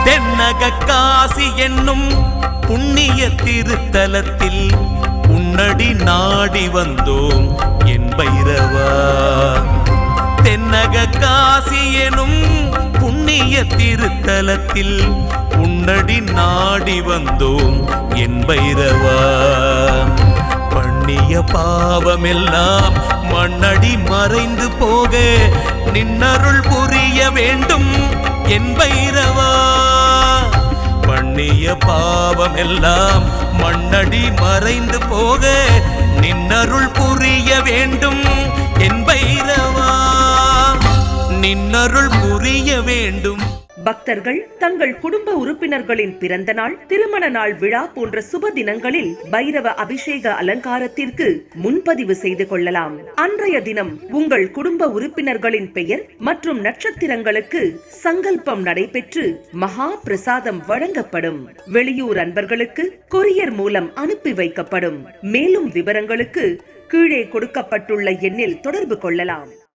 தென்னக காசி என்னும் புண்ணிய திருத்தலத்தில் உன்னடி நாடி வந்தோம் என் பைரவா. தென்னக காசி எனும் புண்ணிய திருத்தலத்தில் உன்னடி நாடி வந்தோம் என் பைரவா. பண்ணிய பாவமெல்லாம் மண்ணடி மறைந்து போக நின்னருள் புரிய வேண்டும் என் பைரவா. பண்ணிய பாவமெல்லாம் மண்ணடி மறைந்து போக நின்னருள் புரிய வேண்டும் என் பைரவா. நின்னருள் புரிய வேண்டும். பக்தர்கள் தங்கள் குடும்ப உறுப்பினர்களின் பிறந்த நாள், திருமண நாள் விழா போன்ற சுப தினங்களில் பைரவ அபிஷேக அலங்காரத்திற்கு முன்பதிவு செய்து கொள்ளலாம். அன்றைய தினம் உங்கள் குடும்ப உறுப்பினர்களின் பெயர் மற்றும் நட்சத்திரங்களுக்கு சங்கல்பம் நடைபெற்று மகா பிரசாதம் வழங்கப்படும். வெளியூர் அன்பர்களுக்கு கொரியர் மூலம் அனுப்பி வைக்கப்படும். மேலும் விவரங்களுக்கு கீழே கொடுக்கப்பட்டுள்ள எண்ணில் தொடர்பு கொள்ளலாம்.